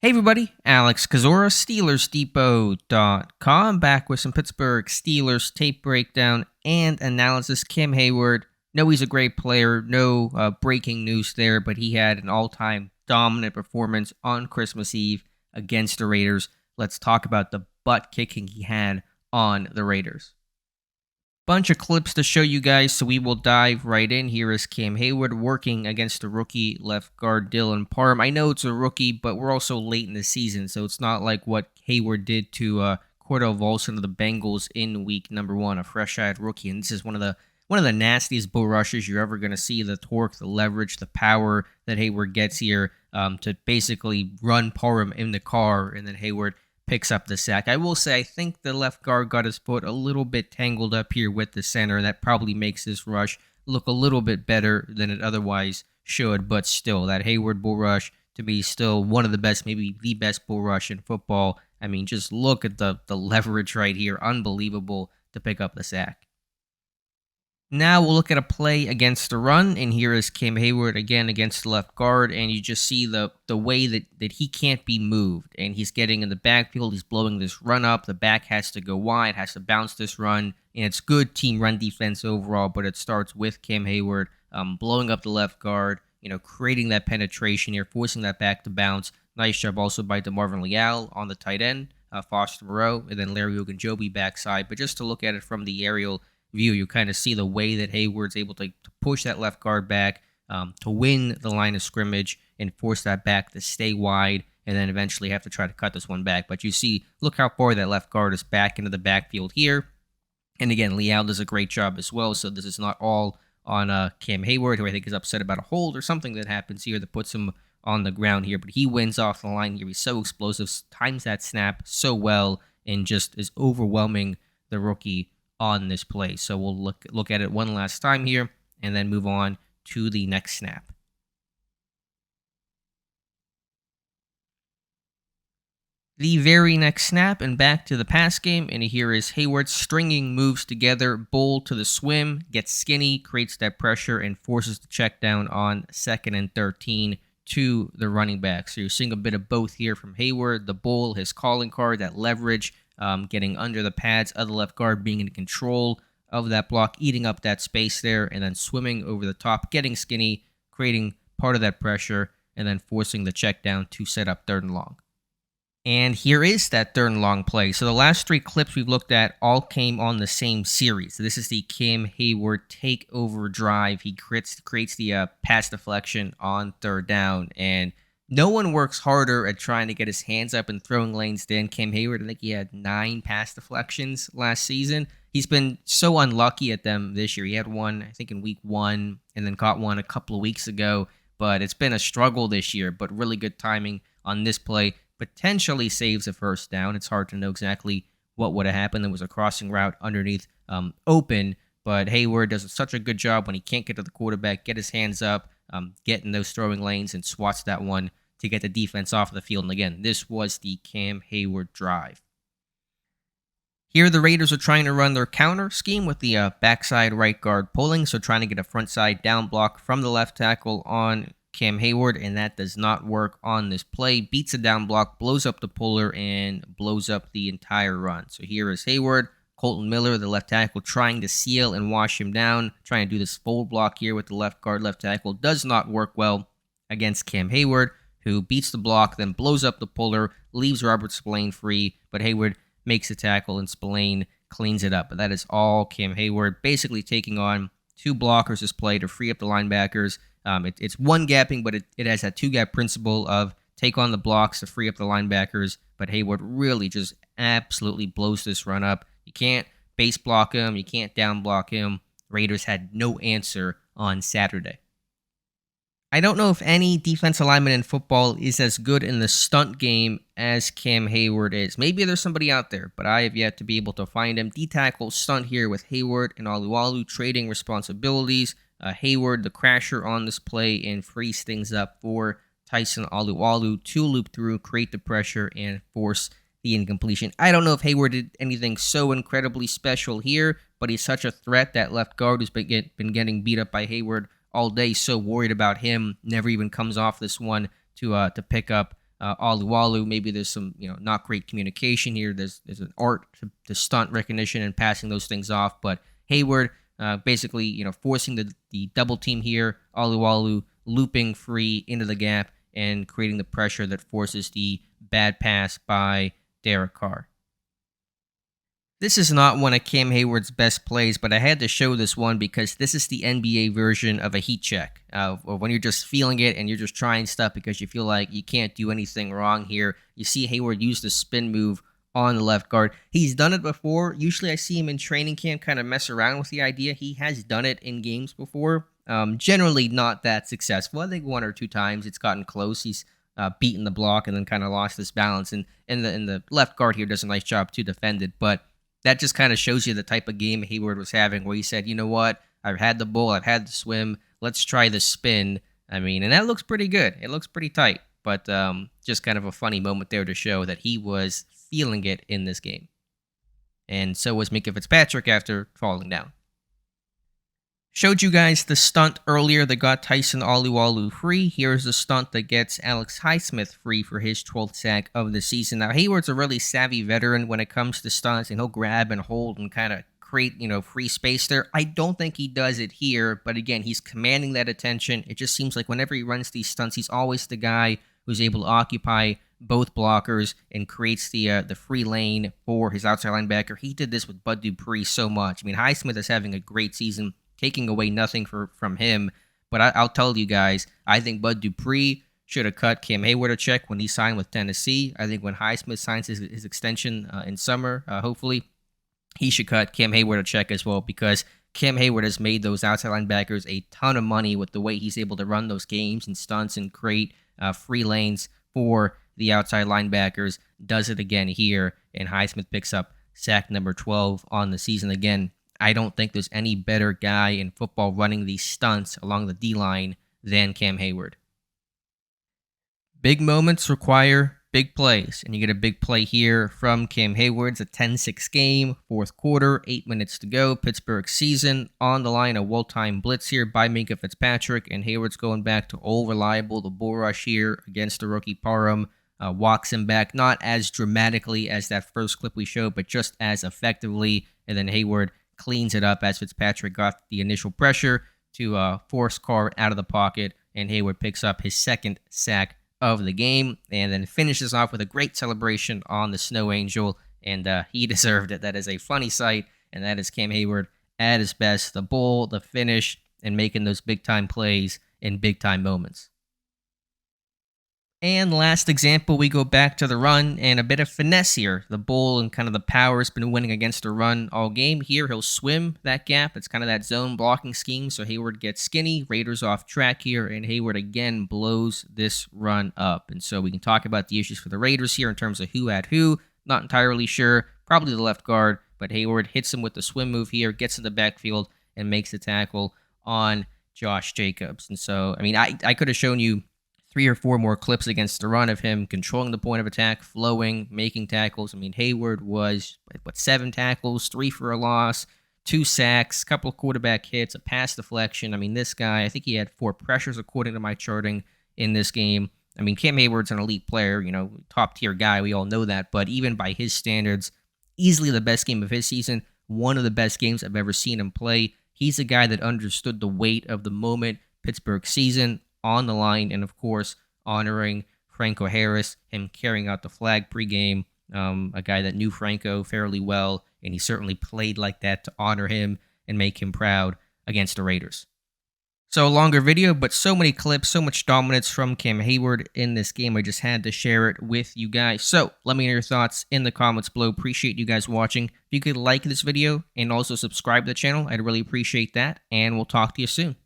Hey everybody, Alex Kazora, SteelersDepot.com, back with some Pittsburgh Steelers tape breakdown and analysis. Cam Heyward, no, he's a great player, no breaking news there, but he had an all-time dominant performance on Christmas Eve against the Raiders. Let's talk about the butt kicking he had on the Raiders. Bunch of clips to show you guys, so we will dive right in. Here is Cam Heyward working against the rookie left guard Dylan Parham. I know it's a rookie, but we're also late in the season, so it's not like what Heyward did to Cordell Volson of the Bengals in week number 1, a fresh-eyed rookie. And this is one of the nastiest bull rushes you're ever going to see. The torque, the leverage, the power that Heyward gets here to basically run Parham in the car, and then Heyward picks up the sack. I will say, I think the left guard got his foot a little bit tangled up here with the center. That probably makes this rush look a little bit better than it otherwise should, but still, that Heyward bull rush, to me, still one of the best, maybe the best bull rush in football. I mean, just look at the leverage right here. Unbelievable to pick up the sack. Now we'll look at a play against the run, and here is Cam Heyward again against the left guard, and you just see the way that he can't be moved, and he's getting in the backfield, he's blowing this run up, the back has to go wide, has to bounce this run, and it's good team run defense overall, but it starts with Cam Heyward blowing up the left guard, creating that penetration here, forcing that back to bounce. Nice job also by DeMarvin Leal on the tight end, Foster Moreau, and then Larry Ogunjobi backside, but just to look at it from the aerial view, you kind of see the way that Heyward's able to push that left guard back to win the line of scrimmage and force that back to stay wide, and then eventually have to try to cut this one back. But you see, look how far that left guard is back into the backfield here. And again, Leal does a great job as well, so this is not all on Cam Heyward, who I think is upset about a hold or something that happens here that puts him on the ground here. But he wins off the line here. He's so explosive, times that snap so well, and just is overwhelming the rookie on this play. So we'll look at it one last time here and then move on to the next snap. The very next snap and back to the pass game, and here is Heyward stringing moves together, bull to the swim, gets skinny, creates that pressure, and forces the check down on 2nd and 13 to the running back. So you're seeing a bit of both here from Heyward, the bull, his calling card, that leverage, getting under the pads of the left guard, being in control of that block, eating up that space there, and then swimming over the top, getting skinny, creating part of that pressure, and then forcing the check down to set up 3rd and long. And here is that 3rd and long play. So the last 3 clips we've looked at all came on the same series. So this is the Cam Heyward takeover drive. He creates the pass deflection on 3rd down, and no one works harder at trying to get his hands up and throwing lanes than Cam Heyward. I think he had 9 pass deflections last season. He's been so unlucky at them this year. He had one, I think, in week 1 and then caught one a couple of weeks ago. But it's been a struggle this year, but really good timing on this play. Potentially saves a 1st down. It's hard to know exactly what would have happened. There was a crossing route underneath open, but Heyward does such a good job when he can't get to the quarterback, get his hands up, get in those throwing lanes, and swats that one to get the defense off the field. And again, this was the Cam Heyward drive. Here, the Raiders are trying to run their counter scheme with the backside right guard pulling, so trying to get a front side down block from the left tackle on Cam Heyward, and that does not work on this play. Beats a down block, blows up the puller, and blows up the entire run. So here is Heyward, Colton Miller, the left tackle, trying to seal and wash him down, trying to do this fold block here with the left guard, left tackle. Does not work well against Cam Heyward, who beats the block, then blows up the puller, leaves Robert Spillane free, but Heyward makes the tackle, and Spillane cleans it up. But that is all Cam Heyward, basically taking on 2 blockers this play to free up the linebackers. It's one gapping, but it has that 2-gap principle of take on the blocks to free up the linebackers, but Heyward really just absolutely blows this run up. You can't base block him, you can't down block him. Raiders had no answer on Saturday. I don't know if any defensive lineman in football is as good in the stunt game as Cam Heyward is. Maybe there's somebody out there, but I have yet to be able to find him. D-tackle stunt here with Heyward and Alualu trading responsibilities. Heyward, the crasher on this play, and frees things up for Tyson Alualu to loop through, create the pressure, and force the incompletion. I don't know if Heyward did anything so incredibly special here, but he's such a threat. That left guard who's been getting beat up by Heyward all day, so worried about him, never even comes off this one to pick up Alualu. Maybe there's some, not great communication here. There's an art to stunt recognition and passing those things off. But Heyward basically, forcing the double team here. Alualu looping free into the gap and creating the pressure that forces the bad pass by Derek Carr. This is not one of Cam Heyward's best plays, but I had to show this one because this is the NBA version of a heat check. When you're just feeling it and you're just trying stuff because you feel like you can't do anything wrong here. You see Heyward use the spin move on the left guard. He's done it before. Usually I see him in training camp kind of mess around with the idea. He has done it in games before. Generally not that successful. I think 1 or 2 times it's gotten close. He's beaten the block and then kind of lost his balance. And the left guard here does a nice job to defend it, but that just kind of shows you the type of game Heyward was having, where he said, you know what, I've had the bull, I've had the swim, let's try the spin. And that looks pretty good. It looks pretty tight, but just kind of a funny moment there to show that he was feeling it in this game. And so was Minkah Fitzpatrick after falling down. Showed you guys the stunt earlier that got Tyson Alualu free. Here's the stunt that gets Alex Highsmith free for his 12th sack of the season. Now, Heyward's a really savvy veteran when it comes to stunts, and he'll grab and hold and kind of create, free space there. I don't think he does it here, but again, he's commanding that attention. It just seems like whenever he runs these stunts, he's always the guy who's able to occupy both blockers and creates the free lane for his outside linebacker. He did this with Bud Dupree so much. Highsmith is having a great season, taking away nothing from him. But I'll tell you guys, I think Bud Dupree should have cut Cam Heyward a check when he signed with Tennessee. I think when Highsmith signs his extension in summer, hopefully, he should cut Cam Heyward a check as well, because Cam Heyward has made those outside linebackers a ton of money with the way he's able to run those games and stunts and create free lanes for the outside linebackers. Does it again here, and Highsmith picks up sack number 12 on the season again. I don't think there's any better guy in football running these stunts along the D-line than Cam Heyward. Big moments require big plays, and you get a big play here from Cam Heyward. It's a 10-6 game, 4th quarter, 8 minutes to go. Pittsburgh season on the line, a well-timed blitz here by Minkah Fitzpatrick, and Heyward's going back to old reliable, the bull rush here against the rookie Parham. Walks him back, not as dramatically as that first clip we showed, but just as effectively, and then Heyward cleans it up as Fitzpatrick got the initial pressure to force Carr out of the pocket, and Heyward picks up his 2nd sack of the game, and then finishes off with a great celebration on the Snow Angel, and he deserved it. That is a funny sight, and that is Cam Heyward at his best, the bull, the finish, and making those big-time plays in big-time moments. And last example, we go back to the run and a bit of finesse here. The bull and kind of the power has been winning against the run all game. Here, he'll swim that gap. It's kind of that zone blocking scheme, so Heyward gets skinny. Raiders off track here, and Heyward again blows this run up. And so we can talk about the issues for the Raiders here in terms of who had who. Not entirely sure. Probably the left guard, but Heyward hits him with the swim move here, gets in the backfield, and makes the tackle on Josh Jacobs. And so, I could have shown you 3 or 4 more clips against the run of him controlling the point of attack, flowing, making tackles. Heyward was, 7 tackles, 3 for a loss, 2 sacks, couple of quarterback hits, a pass deflection. This guy, I think he had 4 pressures according to my charting in this game. Cam Heyward's an elite player, top-tier guy. We all know that. But even by his standards, easily the best game of his season, one of the best games I've ever seen him play. He's a guy that understood the weight of the moment, Pittsburgh season, on the line, and of course honoring Franco Harris, him carrying out the flag pregame, a guy that knew Franco fairly well, and he certainly played like that to honor him and make him proud against the Raiders. So a longer video, but so many clips, so much dominance from Cam Heyward in this game. I just had to share it with you guys. So let me know your thoughts in the comments below. Appreciate you guys watching. If you could like this video and also subscribe to the channel, I'd really appreciate that, and we'll talk to you soon.